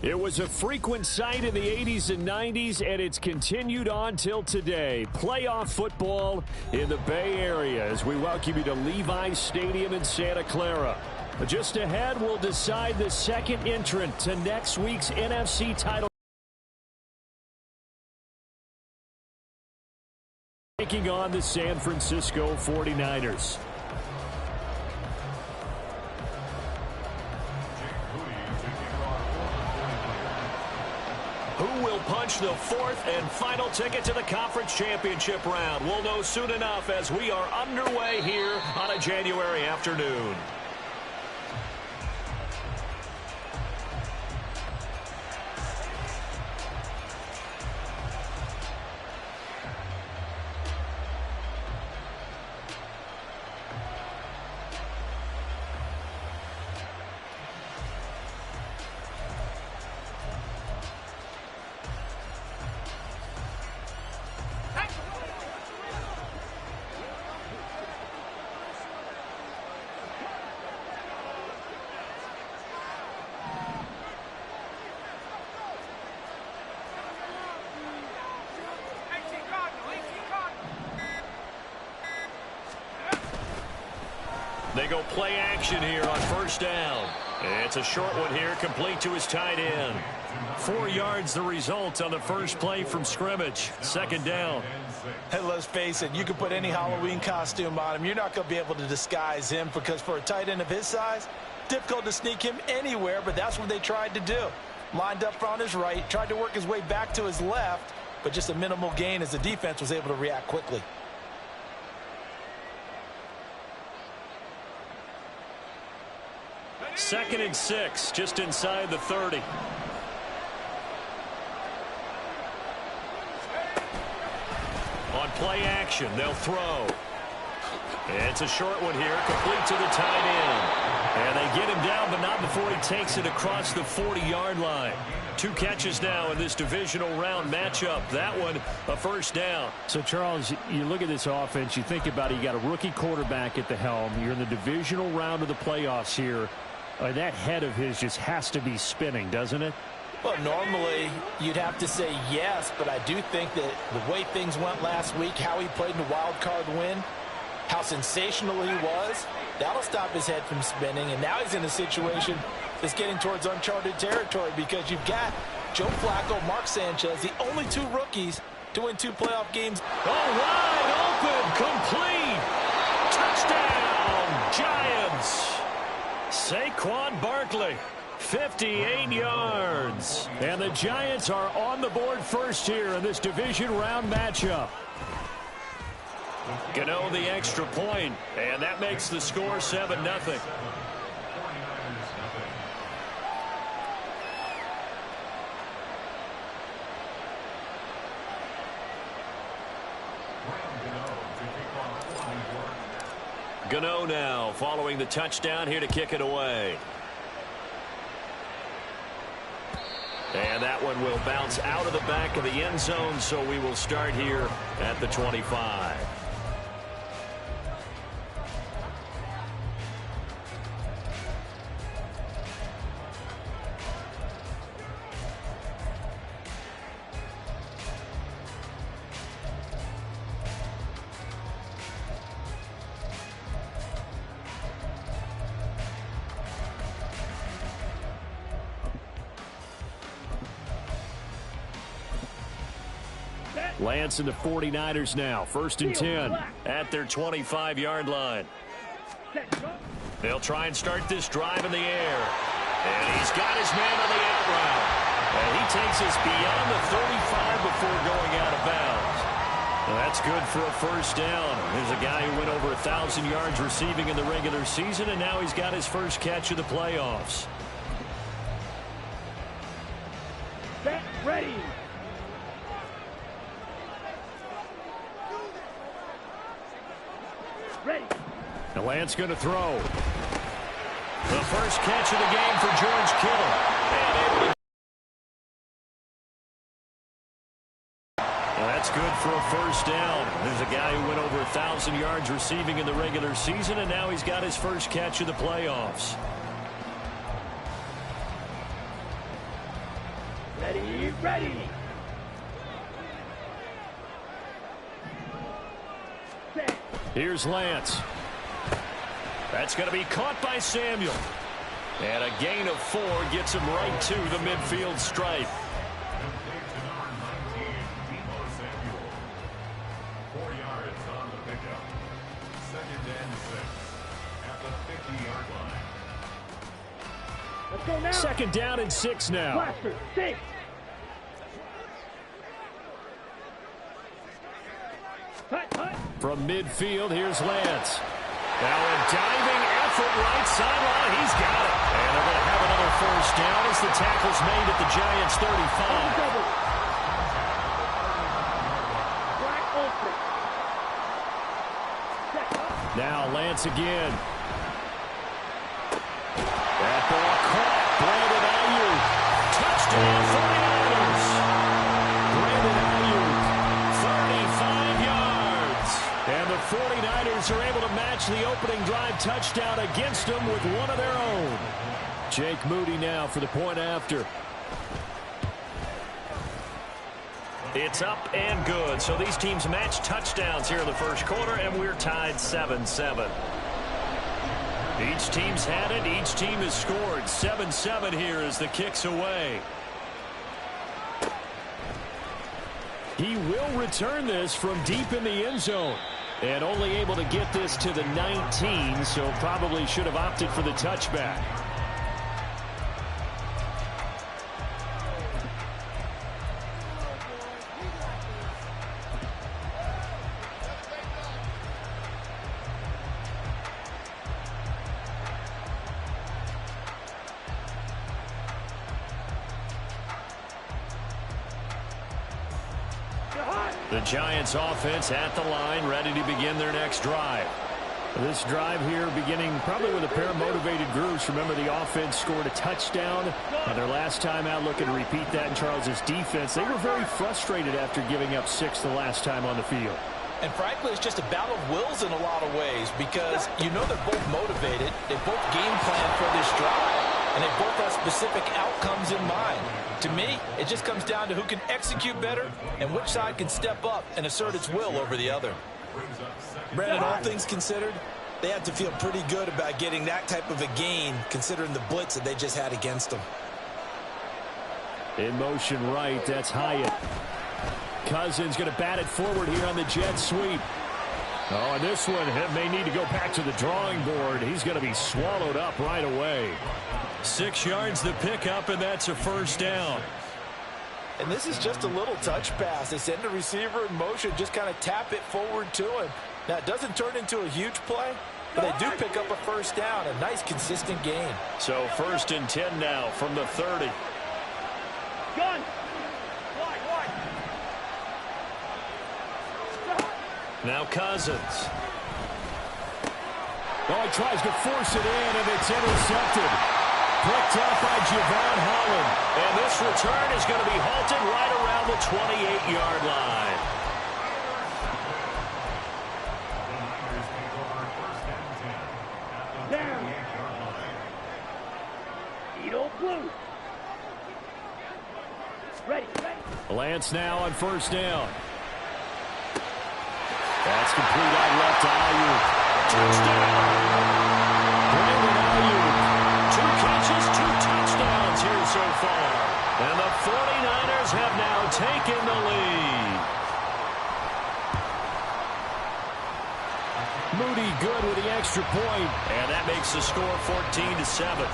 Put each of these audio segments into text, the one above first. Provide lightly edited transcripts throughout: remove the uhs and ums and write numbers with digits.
It was a frequent sight in the 80s and 90s, and it's continued on till today. Playoff football in the Bay Area as we welcome you to Levi's Stadium in Santa Clara. Just ahead, we'll decide the second entrant to next week's NFC title. Taking on the San Francisco 49ers. Who will punch the fourth and final ticket to the conference championship round? We'll know soon enough as we are underway here on a January afternoon. They go play action here on first down. It's a short one here, complete to his tight end. 4 yards the result on the first play from scrimmage. Second down. Hey, let's face it, you can put any Halloween costume on him. You're not going to be able to disguise him because for a tight end of his size, difficult to sneak him anywhere, but that's what they tried to do. Lined up on his right, tried to work his way back to his left, but just a minimal gain as the defense was able to react quickly. Second and 6, just inside the 30. On play action, they'll throw. It's a short one here, complete to the tight end. And they get him down, but not before he takes it across the 40-yard line. 2 catches now in this divisional round matchup. That one, a first down. So, Charles, you look at this offense, you think about it, you got a rookie quarterback at the helm. You're in the divisional round of the playoffs here. That head of his just has to be spinning, doesn't it? Well, normally you'd have to say yes, but I do think that the way things went last week, how he played in the wild card win, how sensational he was, that'll stop his head from spinning. And now he's in a situation that's getting towards uncharted territory because you've got Joe Flacco, Mark Sanchez, the only 2 rookies to win 2 playoff games. Oh, wide open, complete. Touchdown, Giants. Saquon Barkley, 58 yards. And the Giants are on the board first here in this division round matchup. Gano the extra point, and that makes the score 7-0. Gano now following the touchdown here to kick it away. And that one will bounce out of the back of the end zone, so we will start here at the 25. Lance and the 49ers now. First and 10 at their 25-yard line. They'll try and start this drive in the air. And he's got his man on the out route. And he takes us beyond the 35 before going out of bounds. Well, that's good for a first down. There's a guy who went over 1,000 yards receiving in the regular season, and now he's got his first catch of the playoffs. Set, ready. Ready. Now Lance going to throw. The first catch of the game for George Kittle. Well, that's good for a first down. There's a guy who went over 1,000 yards receiving in the regular season, and now he's got his first catch of the playoffs. Ready, ready. Set. Here's Lance. That's going to be caught by Samuel. And a gain of 4 gets him right to the midfield stripe. Let's go now. Second down and 6 now. Blaster, 6. Hut, hut. From midfield, here's Lance. Now a diving effort right sideline. He's got it. And they're going to have another first down as the tackle's made at the Giants' 35. Double. Black open. Set up. Now Lance again. That ball caught. Brandon Ayuk. Touchdown 49ers. Brandon Ayuk, 35 yards. And the 49ers are able to match the opening drive touchdown against them with one of their own. Jake Moody now for the point after. It's up and good. So these teams match touchdowns here in the first quarter, and we're tied 7-7. Each team's had it. Each team has scored. 7-7 here as the kick's away. He will return this from deep in the end zone. And only able to get this to the 19, so probably should have opted for the touchback. The Giants offense at the line, ready to begin their next drive. This drive here beginning probably with a pair of motivated groups. Remember, the offense scored a touchdown. And their last time out, looking to repeat that in Charles's defense. They were very frustrated after giving up 6 the last time on the field. And frankly, it's just a battle of wills in a lot of ways because you know they're both motivated. They both game plan for this drive, and they both have specific outcomes in mind. To me, it just comes down to who can execute better and which side can step up and assert its will over the other. Brandon, all things considered, they have to feel pretty good about getting that type of a gain considering the blitz that they just had against them. In motion right, that's Hyatt. Cousins going to bat it forward here on the jet sweep. Oh, and this one may need to go back to the drawing board. He's going to be swallowed up right away. 6 yards the pickup, and that's a first down. And this is just a little touch pass. They send the receiver in motion, just kind of tap it forward to him. Now, it doesn't turn into a huge play, but they do pick up a first down, a nice, consistent gain. So 1st and 10 now from the 30. Gun. Now Cousins. Oh, he tries to force it in, and it's intercepted. Picked up by Javon Holland. And this return is going to be halted right around the 28-yard line. Down. Edo blue. Ready, ready. Lance now on 1st down. That's complete out left to Ayuk. Touchdown! Brandon Ayuk. 2 catches, 2 touchdowns here so far. And the 49ers have now taken the lead. Moody good with the extra point. And that makes the score 14-7.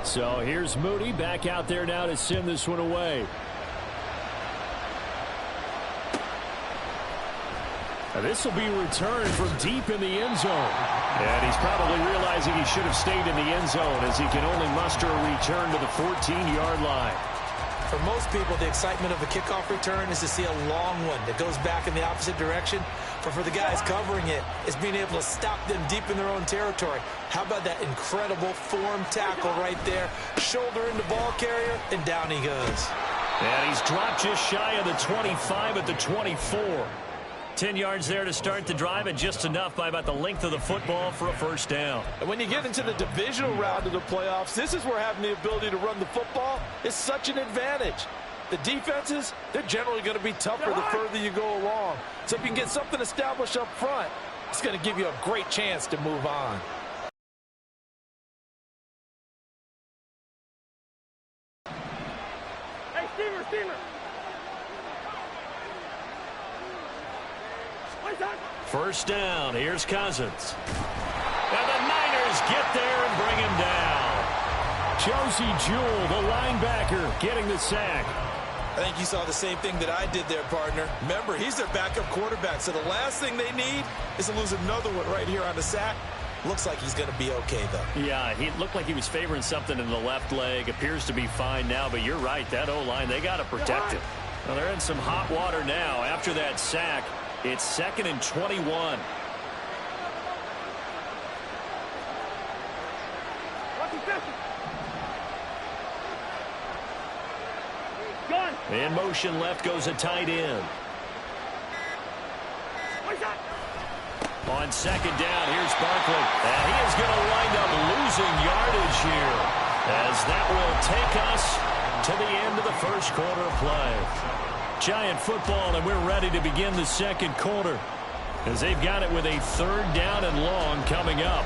So here's Moody back out there now to send this one away. Now this will be returned from deep in the end zone. And he's probably realizing he should have stayed in the end zone as he can only muster a return to the 14-yard line. For most people, the excitement of a kickoff return is to see a long one that goes back in the opposite direction. But for the guys covering it, it's being able to stop them deep in their own territory. How about that incredible form tackle right there? Shoulder into ball carrier, and down he goes. And he's dropped just shy of the 25 at the 24. 10 yards there to start the drive, and just enough by about the length of the football for a first down. And when you get into the divisional round of the playoffs, this is where having the ability to run the football is such an advantage. The defenses, they're generally going to be tougher the further you go along. So if you can get something established up front, it's going to give you a great chance to move on. Hey, Steamer! First down, here's Cousins. And the Niners get there and bring him down. Josie Jewell, the linebacker, getting the sack. I think you saw the same thing that I did there, partner. Remember, he's their backup quarterback, so the last thing they need is to lose another one right here on the sack. Looks like he's going to be okay, though. Yeah, he looked like he was favoring something in the left leg. Appears to be fine now, but you're right. That O-line, they got to protect it. Well, they're in some hot water now after that sack. It's 2nd and 21. In motion left goes a tight end. On 2nd down, here's Barkley. And he is going to wind up losing yardage here, as that will take us to the end of the first quarter of play. Giant football, and we're ready to begin the second quarter, as they've got it with a 3rd down and long coming up.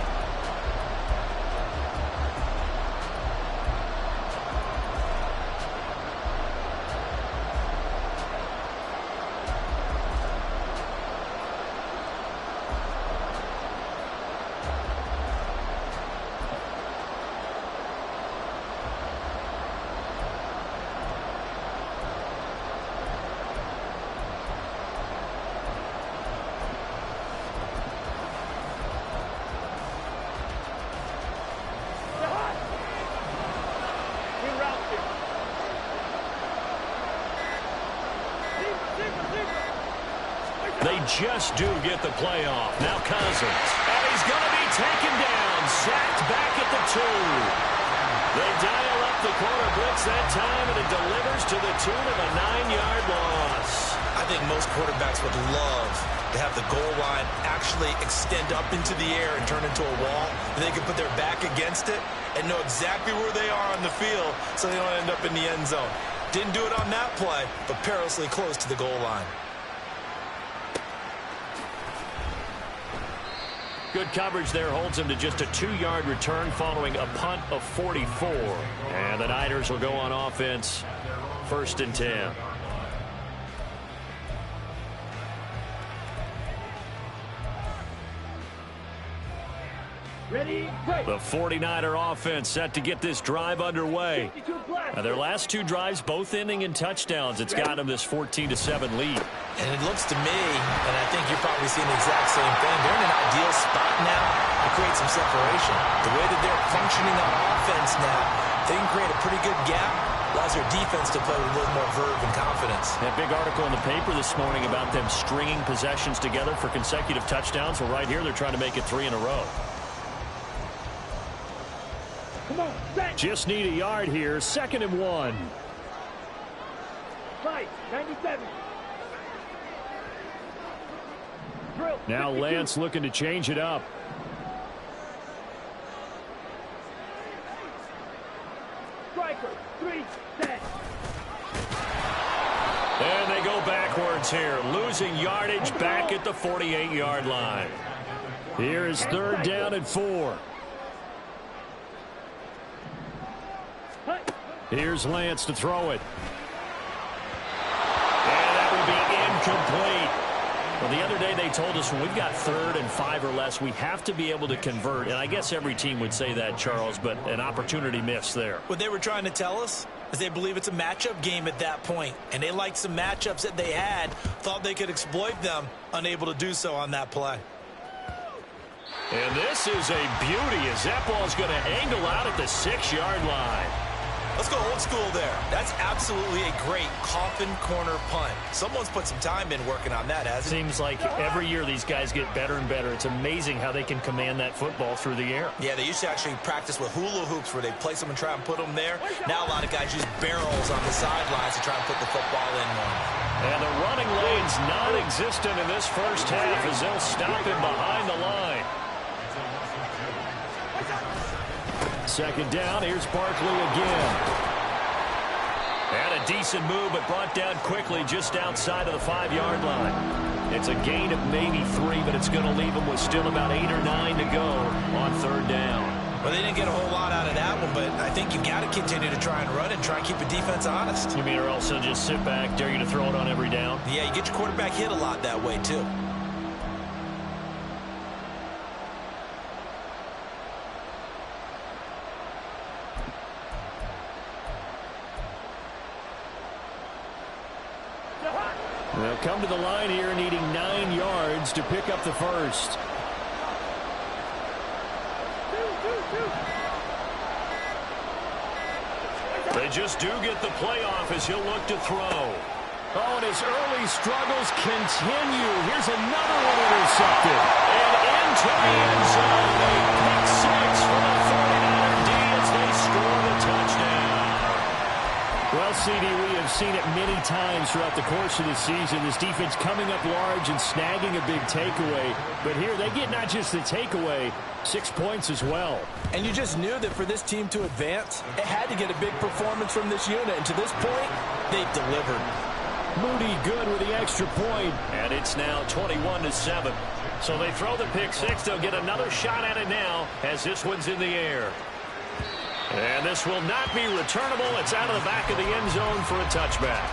They just do get the playoff. Now Cousins. And he's going to be taken down. Sacked back at the 2. They dial up the corner blitz that time, and it delivers to the tune of a 9-yard loss. I think most quarterbacks would love to have the goal line actually extend up into the air and turn into a wall, and they can put their back against it and know exactly where they are on the field so they don't end up in the end zone. Didn't do it on that play, but perilously close to the goal line. Good coverage there holds him to just a 2-yard return following a punt of 44. And the Niners will go on offense, 1st and 10. Ready, break. The 49er offense set to get this drive underway. Their last 2 drives both ending in touchdowns. It's got them this 14-7 lead. And it looks to me, and I think you're probably seeing the exact same thing, they're in an ideal spot now to create some separation. The way that they're functioning on offense now, they can create a pretty good gap. Allows their defense to play with a little more verve and confidence. That big article in the paper this morning about them stringing possessions together for consecutive touchdowns. Well, right here, they're trying to make it 3 in a row. Come on, set. Just need a yard here. 2nd and 1. Fight, 97. Drill. Now 52. Lance looking to change it up. Striker, 3, set. And they go backwards here, losing yardage back at the 48-yard line. Here is 3rd down and 4. Here's Lance to throw it. And that will be incomplete. Well, the other day they told us when we've got 3rd and 5 or less, we have to be able to convert. And I guess every team would say that, Charles, but an opportunity missed there. What they were trying to tell us is they believe it's a matchup game at that point. And they liked some matchups that they had, thought they could exploit them, unable to do so on that play. And this is a beauty as that ball's going to angle out at the 6-yard line. Let's go old school there. That's absolutely a great coffin corner punt. Someone's put some time in working on that, hasn't it? Seems like every year these guys get better and better. It's amazing how they can command that football through the air. Yeah, they used to actually practice with hula hoops where they place them and try and put them there. Now a lot of guys use barrels on the sidelines to try and put the football in more. And the running lane's non-existent in this first half as they'll stop him behind the line. Second down, here's Barkley again. And a decent move, but brought down quickly just outside of the 5-yard line. It's a gain of maybe 3, but it's going to leave them with still about 8 or 9 to go on third down. Well, they didn't get a whole lot out of that one, but I think you got to continue to try and run and try and keep the defense honest. You mean or also just sit back, dare you to throw it on every down? Yeah, you get your quarterback hit a lot that way, too. They'll come to the line here needing 9 yards to pick up the first. They just do get the playoff as he'll look to throw. Oh, and his early struggles continue. Here's another one intercepted. And into the end zone, a pick 6 for the 49er D as they score the touchdown. Well, CD, we have seen it many times throughout the course of the season. This defense coming up large and snagging a big takeaway. But here they get not just the takeaway, 6 points as well. And you just knew that for this team to advance, it had to get a big performance from this unit. And to this point, they've delivered. Moody good with the extra point. And it's now 21-7. So they throw the pick 6. They'll get another shot at it now as this one's in the air. And this will not be returnable. It's out of the back of the end zone for a touchback.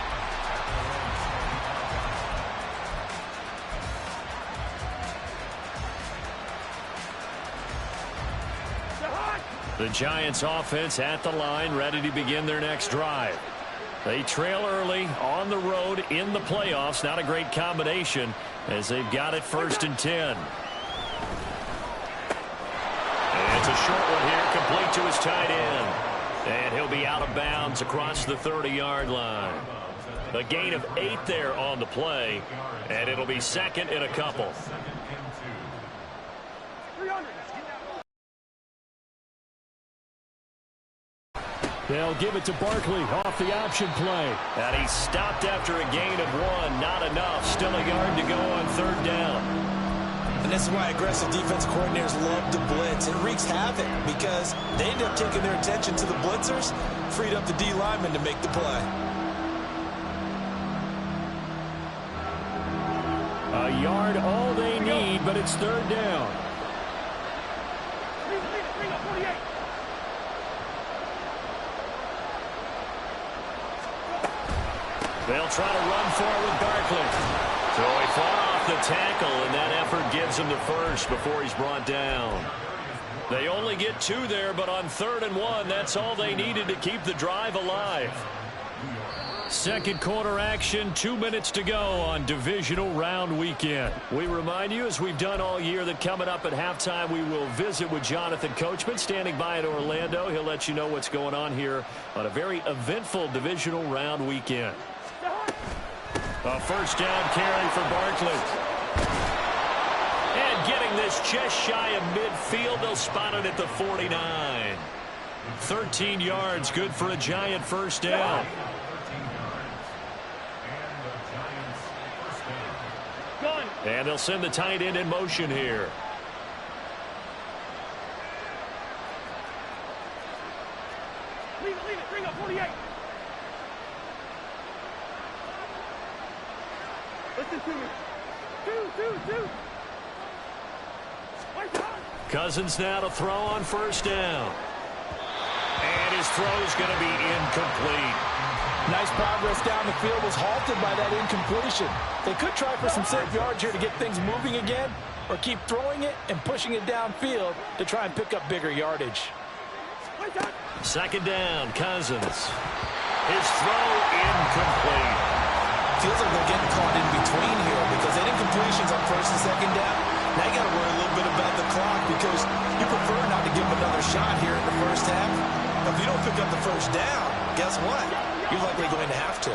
The Giants offense at the line, ready to begin their next drive. They trail early on the road in the playoffs. Not a great combination as they've got it 1st and 10. And it's a short one here, complete to his tight end. And he'll be out of bounds across the 30-yard line. A gain of 8 there on the play, and it'll be 2nd and a couple. They'll give it to Barkley off the option play. And he stopped after a gain of 1. Not enough. Still a yard to go on 3rd down. And this is why aggressive defense coordinators love to blitz. It wreaks havoc because they end up taking their attention to the blitzers, freed up the D lineman to make the play. A yard all they need, but it's 3rd down. They'll try to run forward with Barkley. So he fought off the tackle, and that effort gives him the first before he's brought down. They only get 2 there, but on 3rd and 1, that's all they needed to keep the drive alive. Second quarter action, 2 minutes to go on divisional round weekend. We remind you, as we've done all year, that coming up at halftime, we will visit with Jonathan Coachman standing by in Orlando. He'll let you know what's going on here on a very eventful divisional round weekend. A 1st down carry for Barkley. And getting this just shy of midfield, they'll spot it at the 49. 13 yards, good for a Giant 1st down. And they'll send the tight end in motion here. Leave it, bring up 48. Listen to me. Two. Cousins now to throw on 1st down. And his throw's going to be incomplete. Nice progress down the field was halted by that incompletion. They could try for some safe yards here to get things moving again, or keep throwing it and pushing it downfield to try and pick up bigger yardage. 2nd down, Cousins. His throw incomplete. Feels like they're getting caught in between here because they did completions on 1st and 2nd down. Now you got to worry a little bit about the clock because you prefer not to give them another shot here in the 1st half. If you don't pick up the 1st down, guess what? You're likely going to have to.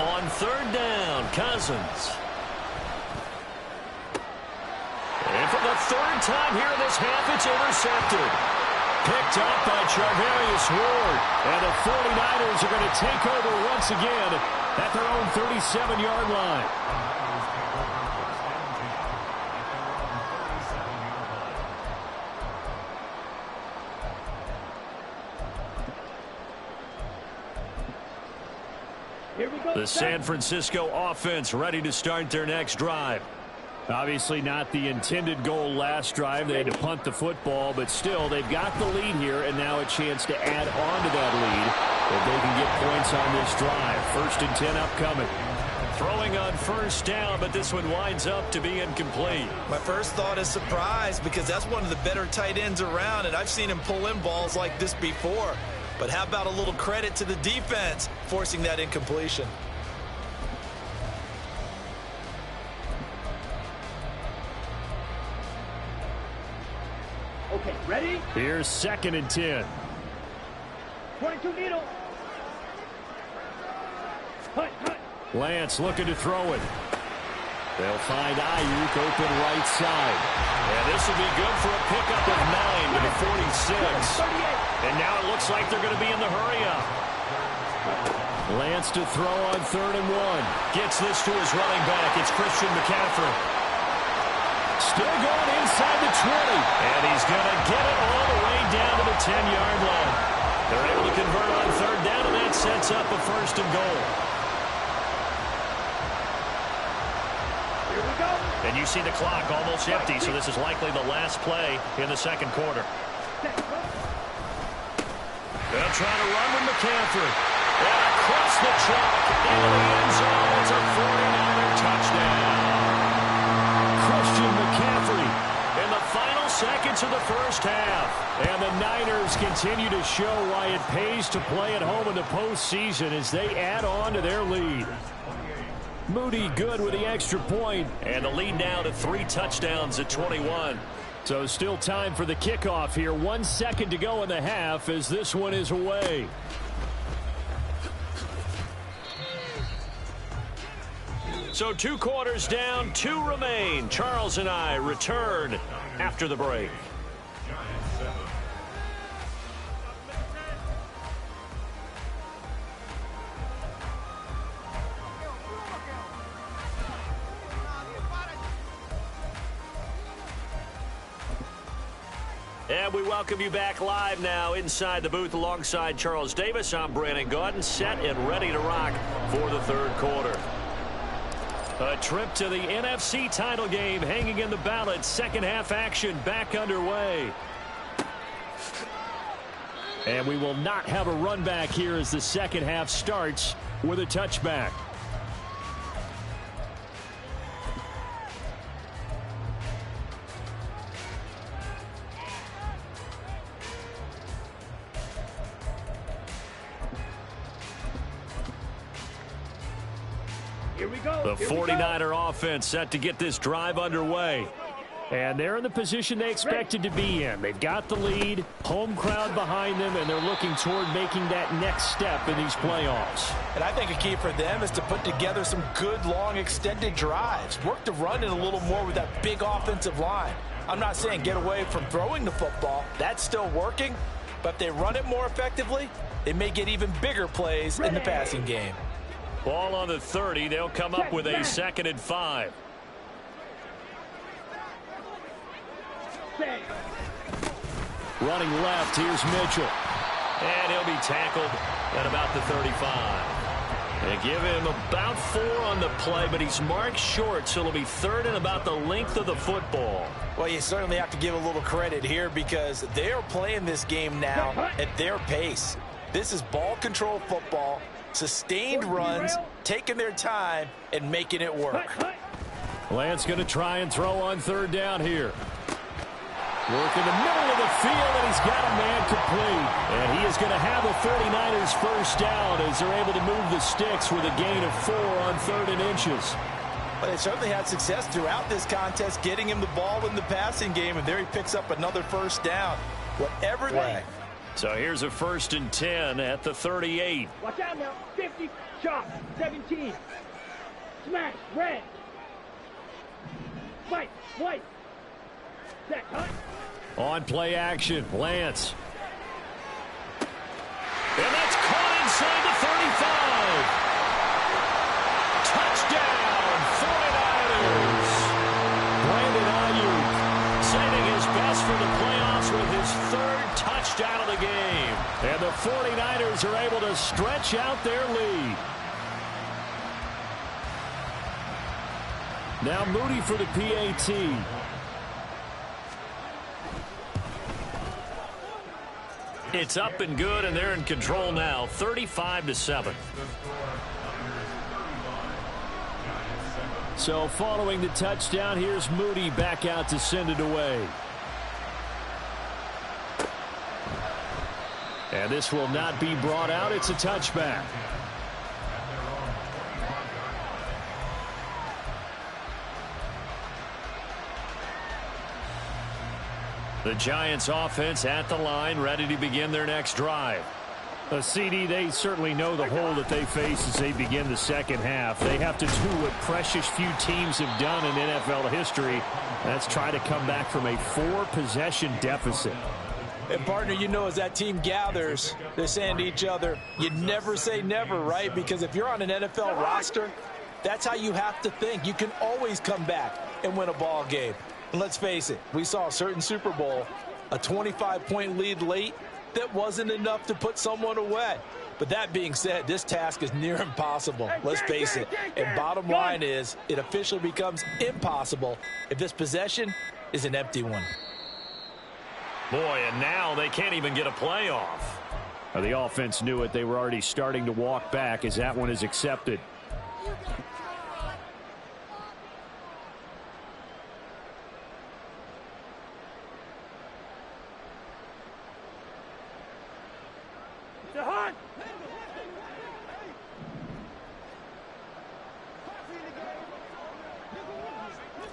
On 3rd down, Cousins. And for the 3rd time here in this half, it's intercepted. Picked up by Charvarius Ward. And the 49ers are going to take over once again at their own 37-yard line. Here we go. The San Francisco offense ready to start their next drive. Obviously not the intended goal last drive. They had to punt the football, but still they've got the lead here, and now a chance to add on to that lead if they can get points on this drive. 1st and 10 upcoming. Throwing on first down, but this one winds up to be incomplete. My first thought is surprise, because that's one of the better tight ends around, and I've seen him pull in balls like this before. But how about a little credit to the defense forcing that incompletion? Okay, ready? Here's 2nd and 10. 22 needle. Hut, hut. Lance looking to throw it. They'll find Ayuk open right side. And this will be good for a pickup of 9 to the 46. 38. And now it looks like they're going to be in the hurry-up. Lance to throw on 3rd and 1. Gets this to his running back. It's Christian McCaffrey. Still going inside the 20. And he's going to get it all the way down to the 10-yard line. They're able to convert on 3rd down, and that sets up a 1st and goal. Here we go. And you see the clock almost empty, so this is likely the last play in the 2nd quarter. Set, go. They'll try to run with McCaffrey. And across the track into the end zone. It's a 49er touchdown. Christian McCaffrey In the final seconds of the first half. and the Niners continue to show why it pays to play at home in the postseason as they add on to their lead. Moody good with the extra point. And the lead now to 3 touchdowns at 21. So still time for the kickoff here. 1 second to go in the half as this one is away. So 2 quarters down, 2 remain. Charles and I return after the break. And we welcome you back live now inside the booth alongside Charles Davis. I'm Brandon Gaudin, set and ready to rock for the 3rd quarter. A trip to the NFC title game hanging in the balance. 2nd half action back underway. And we will not have a run back here as the 2nd half starts with a touchback. Here we go. The 49er offense set to get this drive underway. And they're in the position they expected to be in. They've got the lead, home crowd behind them, and they're looking toward making that next step in these playoffs. And I think a key for them is to put together some good, long, extended drives. Work the run in a little more with that big offensive line. I'm not saying get away from throwing the football. That's still working. But if they run it more effectively, they may get even bigger plays in the passing game. Ball on the 30. They'll come up with a 2nd and 5. Running left, here's Mitchell. And he'll be tackled at about the 35. They give him about 4 on the play, but he's marked short, so it'll be 3rd and about the length of the football. Well, you certainly have to give a little credit here because they are playing this game now at their pace. This is ball control football, sustained runs, taking their time, and making it work. Lance going to try and throw on 3rd down here. Work in the middle of the field, and he's got a man complete. And he is going to have the 49ers first down as they're able to move the sticks with a gain of 4 on 3rd and inches. But they certainly had success throughout this contest, getting him the ball in the passing game, and there he picks up another first down. Whatever way. So here's a 1st and 10 at the 38. Watch out now. 50. Shot. 17. Smash. Red. Fight. White. Set. Cut. On play action, Lance game. And the 49ers are able to stretch out their lead. Now Moody for the PAT. It's up and good, and they're in control now, 35-7. So following the touchdown, here's Moody back out to send it away. And this will not be brought out. It's a touchback. The Giants offense at the line, ready to begin their next drive. CD, they certainly know the hole that they face as they begin the second half. They have to do what precious few teams have done in NFL history. That's try to come back from a 4-possession deficit. And, partner, you know, as that team gathers, they're saying to each other, you never say never, right? Because if you're on an NFL roster, that's how you have to think. You can always come back and win a ball game. And let's face it, we saw a certain Super Bowl, a 25-point lead late, that wasn't enough to put someone away. But that being said, this task is near impossible. Let's face it. And bottom line is, it officially becomes impossible if this possession is an empty one. Boy, and now they can't even get a play off. The offense knew it. They were already starting to walk back as that one is accepted.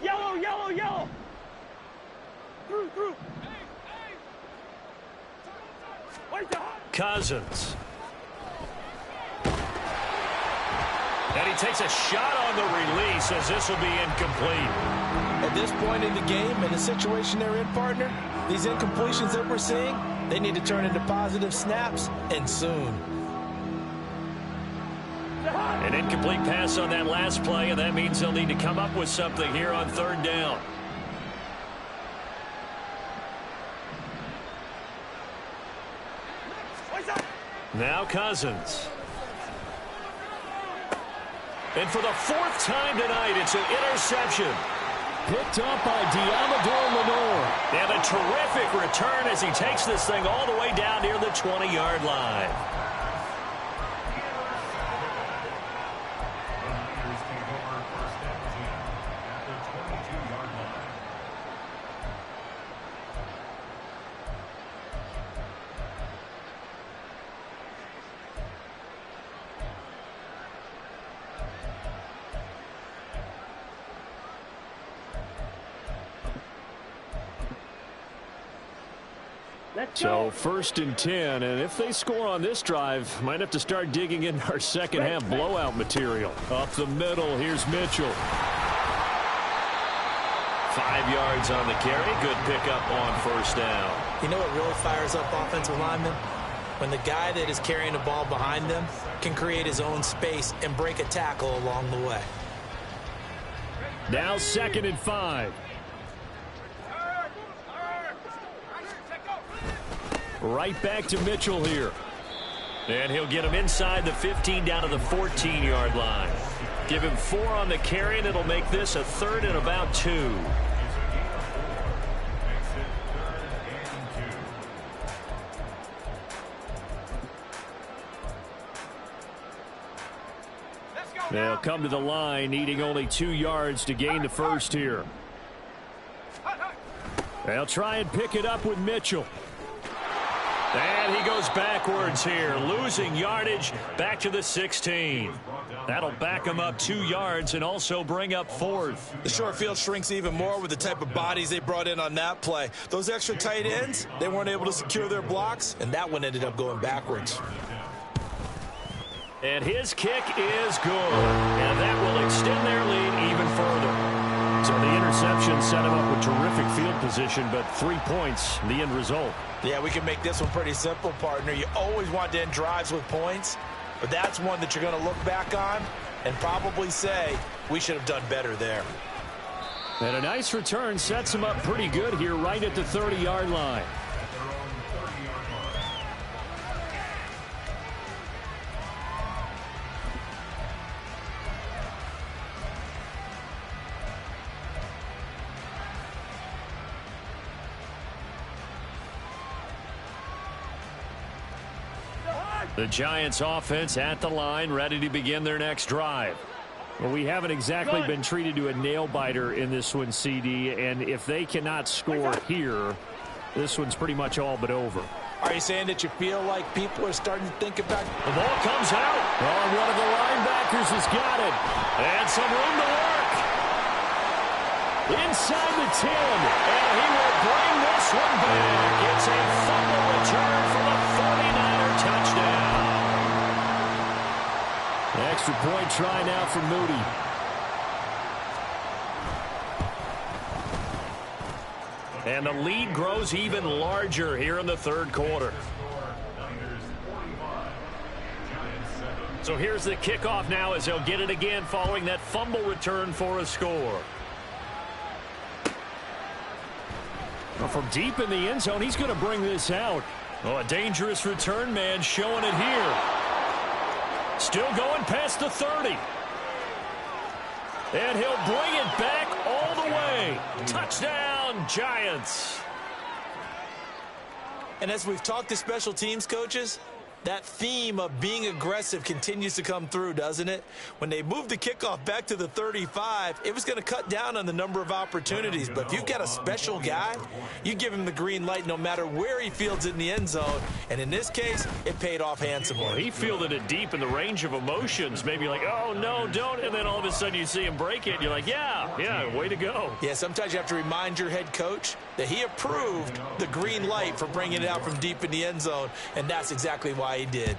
Yellow, yellow, yellow. Through. Cousins. And he takes a shot on the release as this will be incomplete. At this point in the game, in the situation they're in, partner, these incompletions that we're seeing, they need to turn into positive snaps, and soon. An incomplete pass on that last play, and that means they'll need to come up with something here on third down. Now Cousins. And for the 4th time tonight, it's an interception. Picked up by Diamador Lenore. And a terrific return as he takes this thing all the way down near the 20-yard line. So 1st and 10, and if they score on this drive, might have to start digging in our second half blowout material. Up the middle, here's Mitchell. 5 yards on the carry. Good pickup on first down. You know what really fires up offensive linemen? When the guy that is carrying the ball behind them can create his own space and break a tackle along the way. Now 2nd and 5. Right back to Mitchell here. And he'll get him inside the 15 down to the 14-yard line. Give him 4 on the carry, and it'll make this a 3rd and about 2. They'll come to the line, needing only 2 yards to gain the first here. They'll try and pick it up with Mitchell. And he goes backwards here, losing yardage back to the 16. That'll back him up 2 yards and also bring up 4th. The short field shrinks even more with the type of bodies they brought in on that play. Those extra tight ends, they weren't able to secure their blocks, and that one ended up going backwards. And his kick is good. And that will extend their lead even further. So the interception set him up with terrific field position, but 3 points, the end result. Yeah, we can make this one pretty simple, partner. You always want to end drives with points, but that's one that you're going to look back on and probably say, we should have done better there. And a nice return sets him up pretty good here right at the 30-yard line. The Giants offense at the line, ready to begin their next drive. Well, we haven't exactly been treated to a nail-biter in this one, CD, and if they cannot score here, this one's pretty much all but over. Are you saying that you feel like people are starting to think about... The ball comes out. Oh, one of the linebackers has got it. And some room to work. Inside the 10. And he will bring this one back. It's a fumble return for the 49er touchdown. The extra point try now for Moody. And the lead grows even larger here in the third quarter. So here's the kickoff now as he'll get it again following that fumble return for a score. Well, from deep in the end zone, he's going to bring this out. Oh, a dangerous return man showing it here. Still going past the 30. And he'll bring it back all the way. Touchdown, Giants. And as we've talked to special teams coaches, that theme of being aggressive continues to come through, doesn't it? When they moved the kickoff back to the 35, it was going to cut down on the number of opportunities. But if you've got a special guy, you give him the green light no matter where he fields it in the end zone. And in this case, it paid off handsomely. Well, he fielded it deep in the range of emotions. Maybe like, oh, no, don't. And then all of a sudden you see him break it. And you're like, yeah, way to go. Yeah, sometimes you have to remind your head coach that he approved the green light for bringing it out from deep in the end zone. And that's exactly why he did.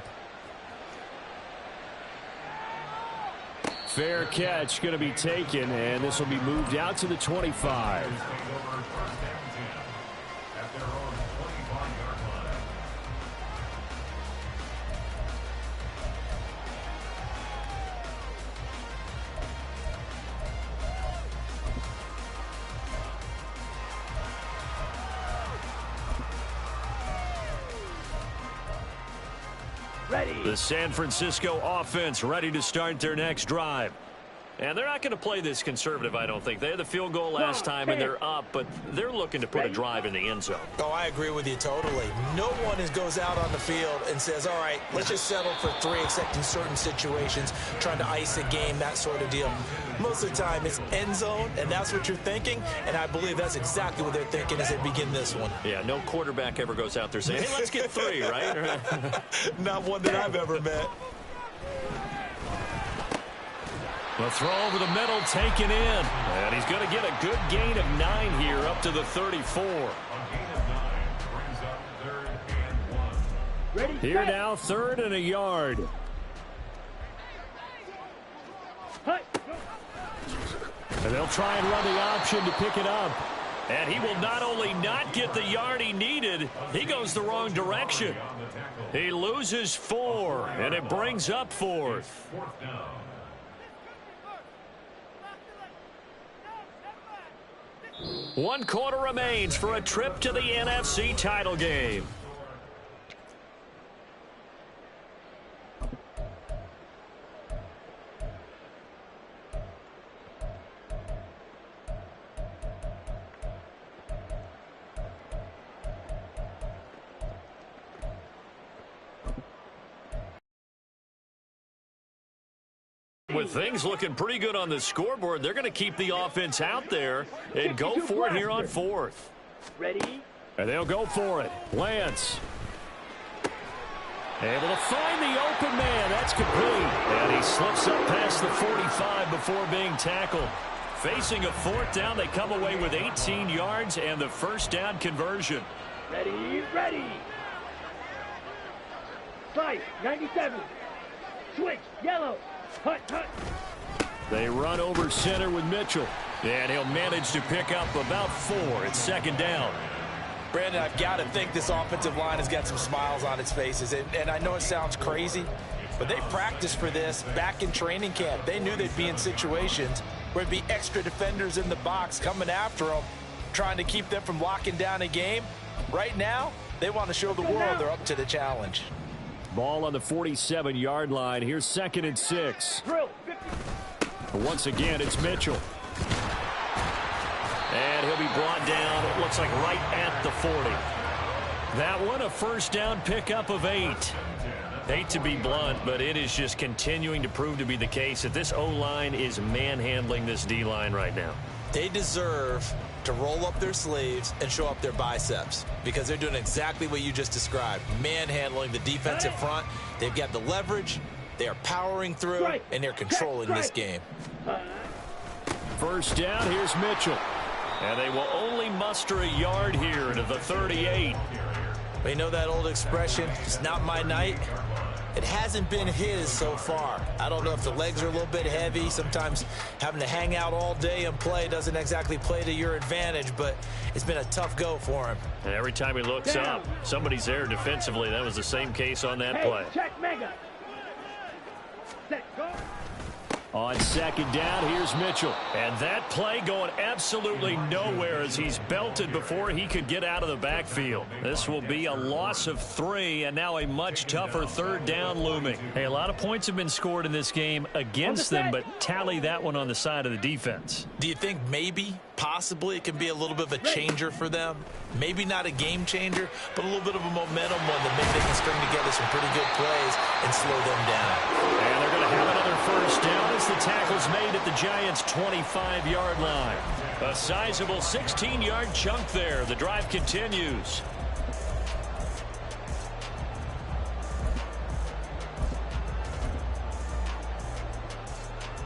Fair catch going to be taken, and this will be moved out to the 25. The San Francisco offense ready to start their next drive. And they're not going to play this conservative, I don't think. They had the field goal last time, and they're up, but they're looking to put a drive in the end zone. Oh, I agree with you totally. No one goes out on the field and says, all right, let's just settle for 3, except in certain situations, trying to ice a game, that sort of deal. Most of the time, it's end zone, and that's what you're thinking, and I believe that's exactly what they're thinking as they begin this one. Yeah, no quarterback ever goes out there saying, hey, let's get 3, right? Not one that I've ever met. The throw over the middle taken in. And he's going to get a good gain of 9 here up to the 34. Here now, 3rd and a yard. And they'll try and run the option to pick it up. And he will not only not get the yard he needed, he goes the wrong direction. He loses 4, and it brings up 4th. One quarter remains for a trip to the NFC title game. With things looking pretty good on the scoreboard, they're going to keep the offense out there and go for it here on 4th. Ready? And they'll go for it. Lance. Able to find the open man. That's complete. And he slips up past the 45 before being tackled. Facing a 4th down, they come away with 18 yards and the first down conversion. Ready, ready. 5, 97. Switch, yellow. Hut, hut. They run over center with Mitchell. And he'll manage to pick up about 4. It's 2nd down. Brandon, I've got to think this offensive line has got some smiles on its faces. And I know it sounds crazy, but they practiced for this back in training camp. They knew they'd be in situations where it'd be extra defenders in the box coming after them, trying to keep them from locking down a game. Right now, they want to show the world they're up to the challenge. Ball on the 47-yard line. Here's 2nd and 6. Drill. Once again, it's Mitchell. And he'll be brought down, it looks like right at the 40. That one, a first down pickup of 8. Hate to be blunt, but it is just continuing to prove to be the case that this O-line is manhandling this D-line right now. They deserve to roll up their sleeves and show up their biceps because they're doing exactly what you just described, manhandling the defensive front. They've got the leverage, they are powering through, and they're controlling this game. First down, here's Mitchell. And they will only muster a yard here to the 38. We know that old expression, it's not my night. It hasn't been his so far. I don't know if the legs are a little bit heavy. Sometimes having to hang out all day and play doesn't exactly play to your advantage, but it's been a tough go for him. And every time he looks up, somebody's there defensively. That was the same case on that play. Check mega. Set, go. On second down, here's Mitchell. And that play going absolutely nowhere as he's belted before he could get out of the backfield. This will be a loss of 3, and now a much tougher third down looming. Hey, a lot of points have been scored in this game against them, but tally that one on the side of the defense. Do you think maybe, possibly, it can be a little bit of a changer for them? Maybe not a game changer, but a little bit of a momentum one that maybe they can string together some pretty good plays and slow them down. And they're going to have another first down as the tackle's made at the Giants' 25-yard line. A sizable 16-yard chunk there. The drive continues.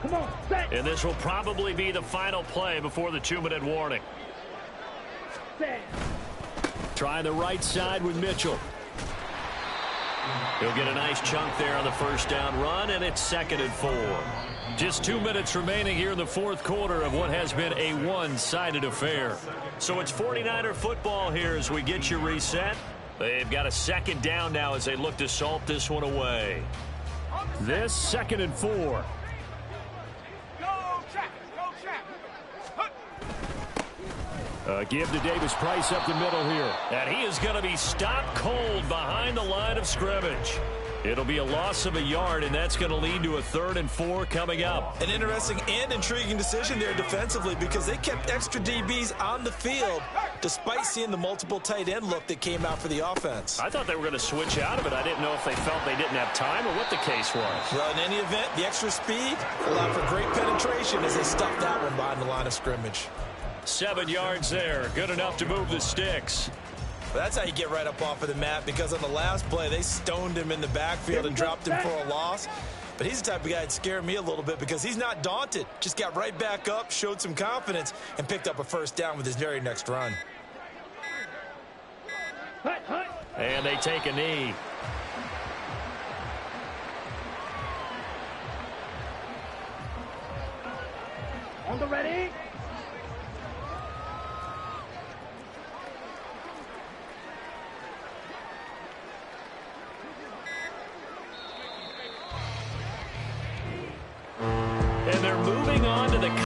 Come on, set. And this will probably be the final play before the 2-minute warning. Set. Try the right side with Mitchell. He'll get a nice chunk there on the first down run, and it's 2nd and 4. Just 2 minutes remaining here in the fourth quarter of what has been a one-sided affair. So it's 49er football here as we get you reset. They've got a second down now as they look to salt this one away. This 2nd and 4. Give to Davis Price up the middle here. And he is going to be stopped cold behind the line of scrimmage. It'll be a loss of a yard, and that's going to lead to a 3rd and 4 coming up. An interesting and intriguing decision there defensively because they kept extra DBs on the field despite seeing the multiple tight end look that came out for the offense. I thought they were going to switch out of it. I didn't know if they felt they didn't have time or what the case was. Well, in any event, the extra speed allowed for great penetration as they stuffed that one behind the line of scrimmage. 7 yards there. Good enough to move the sticks. But that's how you get right up off of the mat because on the last play, they stoned him in the backfield and dropped him for a loss. But he's the type of guy that scared me a little bit because he's not daunted. Just got right back up, showed some confidence, and picked up a first down with his very next run. And they take a knee. On the ready. And they're moving on to the